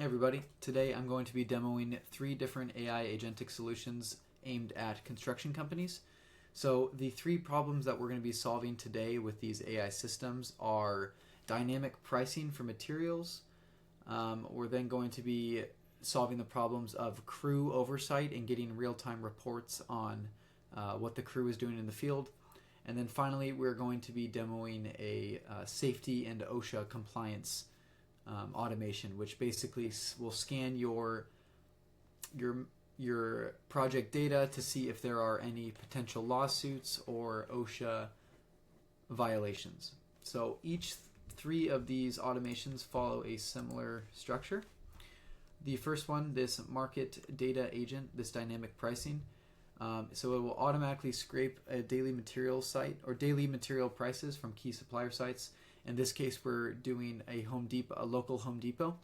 Hey everybody, today I'm going to be demoing 3 different AI agentic solutions aimed at construction companies. So the 3 problems that we're going to be solving today with these AI systems are dynamic pricing for materials. We're then going to be solving the problems of crew oversight and getting real-time reports on what the crew is doing in the field. And then finally, we're going to be demoing a safety and OSHA compliance automation, which basically will scan your project data to see if there are any potential lawsuits or OSHA violations. So each 3 of these automations follow a similar structure. The first one, this market data agent, this dynamic pricing. So it will automatically scrape a daily material site or daily material prices from key supplier sites. In this case, we're doing a local Home Depot.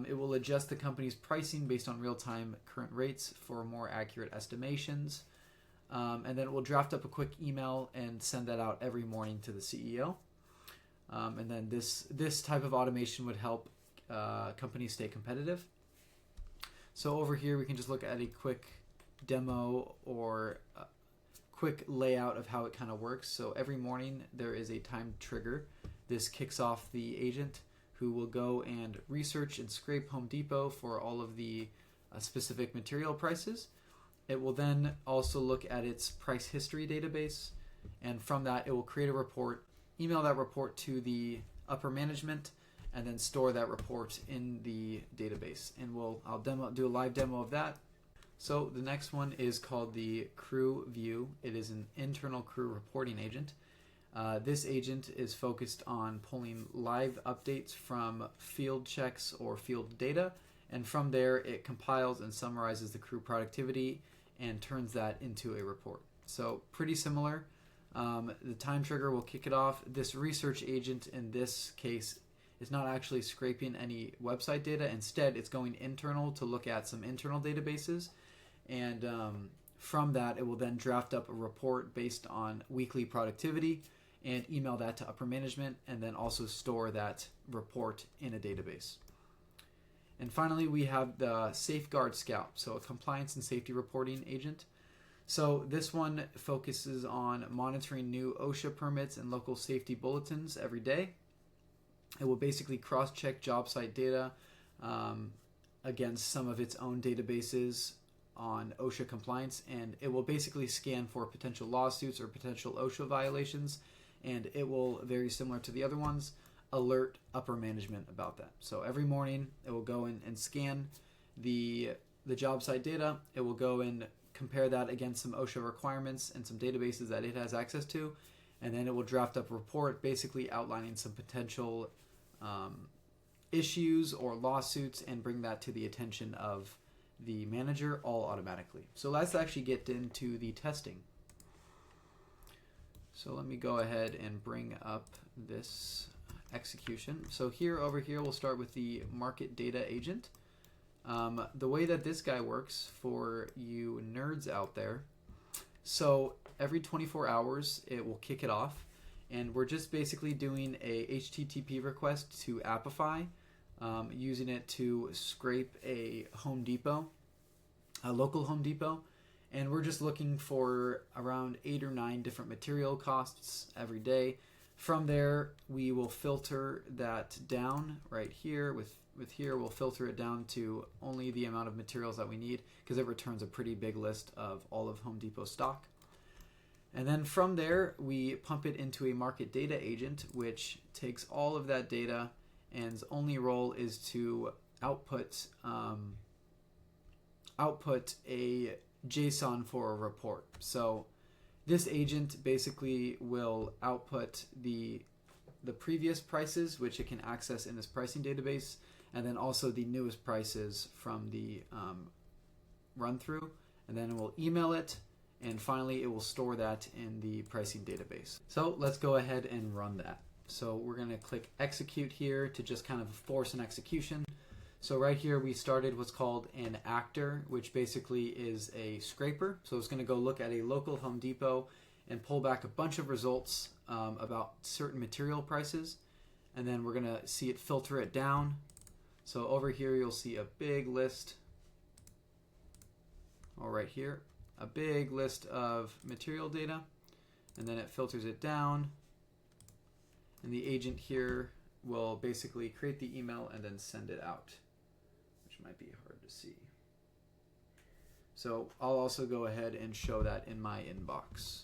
It will adjust the company's pricing based on real-time current rates for more accurate estimations. And then it will draft up a quick email and send that out every morning to the CEO. And then this type of automation would help companies stay competitive. So over here, we can just look at a quick demo or quick layout of how it kind of works. So every morning there is a timed trigger. This kicks off the agent who will go and research and scrape Home Depot for all of the specific material prices. It will then also look at its price history database, and from that it will create a report, email that report to the upper management, and then store that report in the database. And I'll do a live demo of that. So the next one is called the Crew View. It is an internal crew reporting agent. This agent is focused on pulling live updates from field checks or field data, and from there it compiles and summarizes the crew productivity and turns that into a report. So pretty similar. The time trigger will kick it off. This research agent in this case is not actually scraping any website data. Instead, it's going internal to look at some internal databases. And from that, it will then draft up a report based on weekly productivity and email that to upper management, and then also store that report in a database. And finally, we have the Safeguard Scout, so a compliance and safety reporting agent. So this one focuses on monitoring new OSHA permits and local safety bulletins every day. It will basically cross-check job site data against some of its own databases on OSHA compliance, and it will basically scan for potential lawsuits or potential OSHA violations, and it will, very similar to the other ones, alert upper management about that. So every morning it will go in and scan the job site data. It will go and compare that against some OSHA requirements and some databases that it has access to, and then it will draft up a report basically outlining some potential issues or lawsuits and bring that to the attention of the manager, all automatically. So let's actually get into the testing. So let me go ahead and bring up this execution. So over here, we'll start with the market data agent. The way that this guy works for you nerds out there, so every 24 hours, it will kick it off. And we're just basically doing a HTTP request to Appify, using it to scrape a Home Depot, a local Home Depot. And we're just looking for around 8 or 9 different material costs every day. From there, we will filter that down right here. With here, we'll filter it down to only the amount of materials that we need, because it returns a pretty big list of all of Home Depot stock. And then from there, we pump it into a market data agent, which takes all of that data, and its only role is to output a JSON for a report. So this agent basically will output the previous prices, which it can access in this pricing database, and then also the newest prices from the run through, and then it will email it. And finally, it will store that in the pricing database. So let's go ahead and run that. So we're going to click execute here to just kind of force an execution. So right here, we started what's called an actor, which basically is a scraper. So it's going to go look at a local Home Depot and pull back a bunch of results about certain material prices. And then we're going to see it filter it down So over here you'll see a big list, or right here, a big list of material data, and then it filters it down, and the agent here will basically create the email and then send it out, which might be hard to see. So I'll also go ahead and show that in my inbox.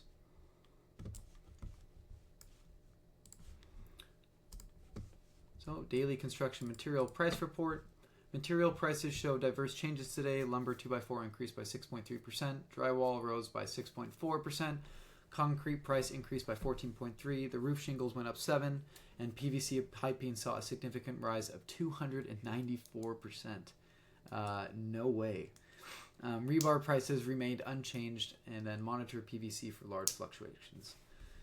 So daily construction material price report. Material prices show diverse changes today. Lumber 2x4 increased by 6.3%. Drywall rose by 6.4%. Concrete price increased by 14.3%. The roof shingles went up 7%. And PVC piping saw a significant rise of 294%. No way. Rebar prices remained unchanged. And then monitor PVC for large fluctuations.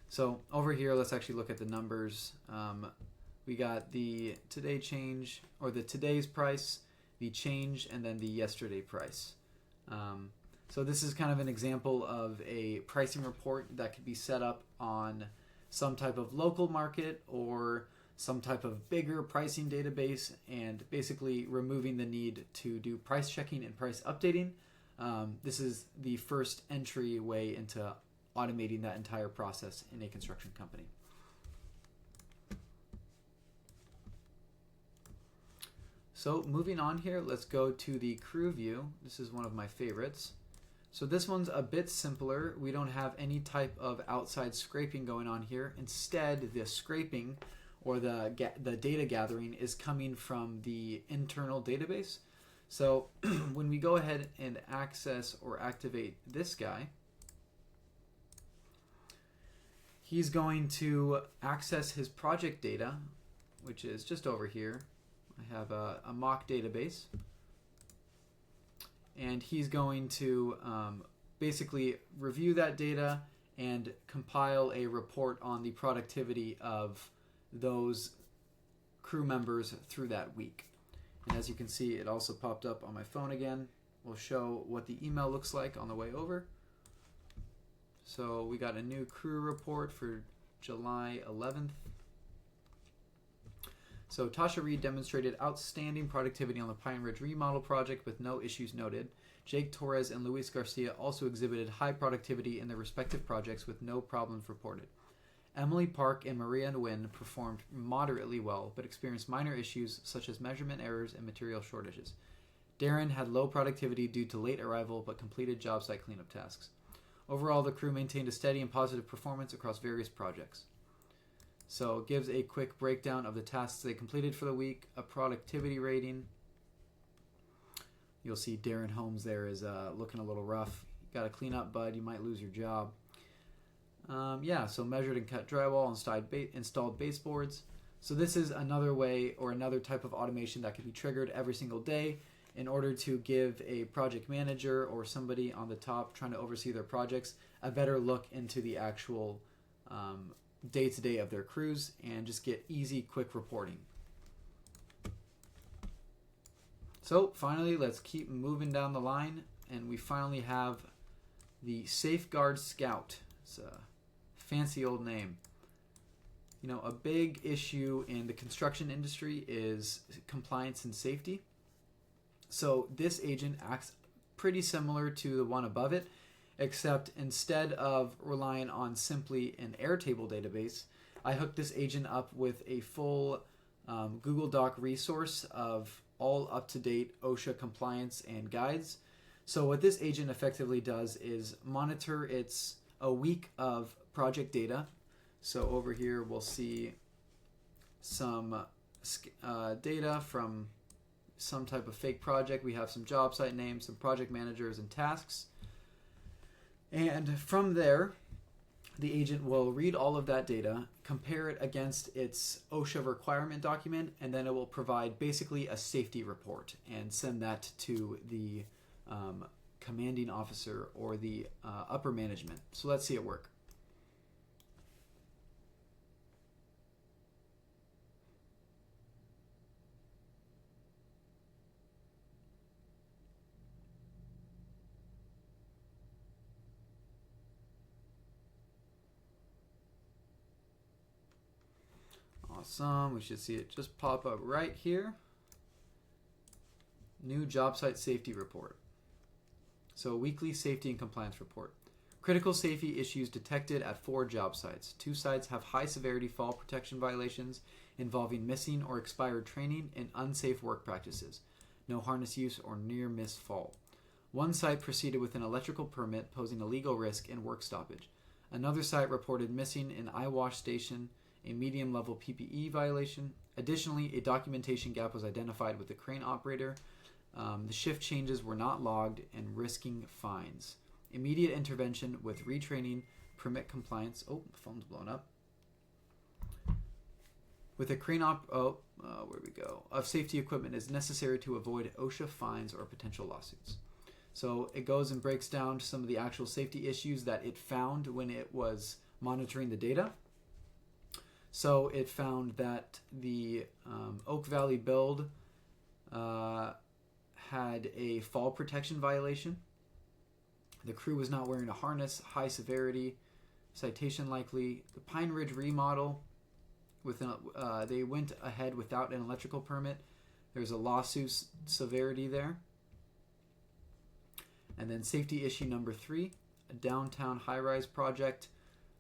So over here, let's actually look at the numbers. We got the today change, or the today's price, the change, and then the yesterday price. So this is kind of an example of a pricing report that could be set up on some type of local market or some type of bigger pricing database, and basically removing the need to do price checking and price updating. This is the first entryway into automating that entire process in a construction company. So moving on here, let's go to the crew view. This is one of my favorites. So this one's a bit simpler. We don't have any type of outside scraping going on here. Instead, the scraping or the data gathering is coming from the internal database. So when we go ahead and access or activate this guy, he's going to access his project data, which is just over here. I have a mock database, and he's going to basically review that data and compile a report on the productivity of those crew members through that week. And as you can see, it also popped up on my phone again. We'll show what the email looks like on the way over. So we got a new crew report for July 11th. So Tasha Reed demonstrated outstanding productivity on the Pine Ridge remodel project with no issues noted. Jake Torres and Luis Garcia also exhibited high productivity in their respective projects with no problems reported. Emily Park and Maria Nguyen performed moderately well, but experienced minor issues such as measurement errors and material shortages. Darren had low productivity due to late arrival, but completed job site cleanup tasks. Overall, the crew maintained a steady and positive performance across various projects. So it gives a quick breakdown of the tasks they completed for the week, a productivity rating. You'll see Darren Holmes there is looking a little rough. You got to clean up, bud. You might lose your job. So measured and cut drywall, installed baseboards. So this is another way or another type of automation that can be triggered every single day in order to give a project manager or somebody on the top trying to oversee their projects a better look into the actual day-to-day of their crews and just get easy, quick reporting. So finally, let's keep moving down the line, and we finally have the Safeguard Scout. It's a fancy old name. You know, a big issue in the construction industry is compliance and safety. So this agent acts pretty similar to the one above it, except instead of relying on simply an Airtable database, I hooked this agent up with a full Google Doc resource of all up-to-date OSHA compliance and guides. So what this agent effectively does is monitor a week of project data. So over here we'll see some data from some type of fake project. We have some job site names, some project managers, and tasks. And from there, the agent will read all of that data, compare it against its OSHA requirement document, and then it will provide basically a safety report and send that to the commanding officer or the upper management. So let's see it work. Awesome. We should see it just pop up right here. New job site safety report. So weekly safety and compliance report. Critical safety issues detected at 4 job sites. 2 sites have high severity fall protection violations involving missing or expired training and unsafe work practices. No harness use or near miss fall. 1 site proceeded with an electrical permit posing a legal risk and work stoppage. Another site reported missing an eye wash station, a medium level PPE violation. Additionally, a documentation gap was identified with the crane operator. The shift changes were not logged and risking fines. Immediate intervention with retraining, permit compliance. Oh, the phone's blown up. With a crane where we go? Of safety equipment is necessary to avoid OSHA fines or potential lawsuits. So it goes and breaks down some of the actual safety issues that it found when it was monitoring the data. So it found that the Oak Valley build had a fall protection violation. The crew was not wearing a harness, high severity, citation likely. The Pine Ridge remodel, they went ahead without an electrical permit. There's a lawsuit severity there. And then safety issue number 3, a downtown high-rise project.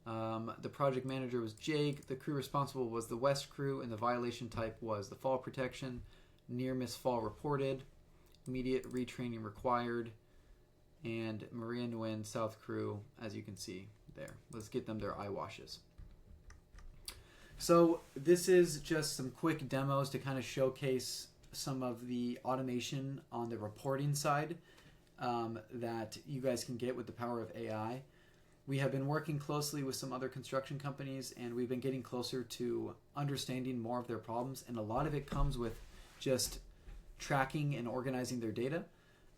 The project manager was Jake. The crew responsible was the West crew, and the violation type was the fall protection. Near miss fall reported. Immediate retraining required. And Maria Nguyen South crew, as you can see there. Let's get them their eye washes. So this is just some quick demos to kind of showcase some of the automation on the reporting side that you guys can get with the power of AI. We have been working closely with some other construction companies, and we've been getting closer to understanding more of their problems, and a lot of it comes with just tracking and organizing their data.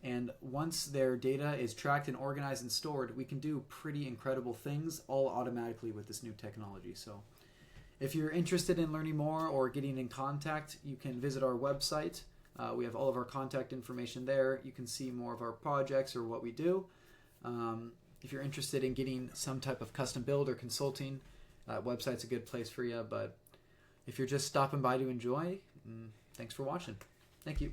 And once their data is tracked and organized and stored, we can do pretty incredible things all automatically with this new technology. So if you're interested in learning more or getting in contact, you can visit our website. We have all of our contact information there. You can see more of our projects or what we do. If you're interested in getting some type of custom build or consulting, website's a good place for you. But if you're just stopping by to enjoy, thanks for watching. Thank you.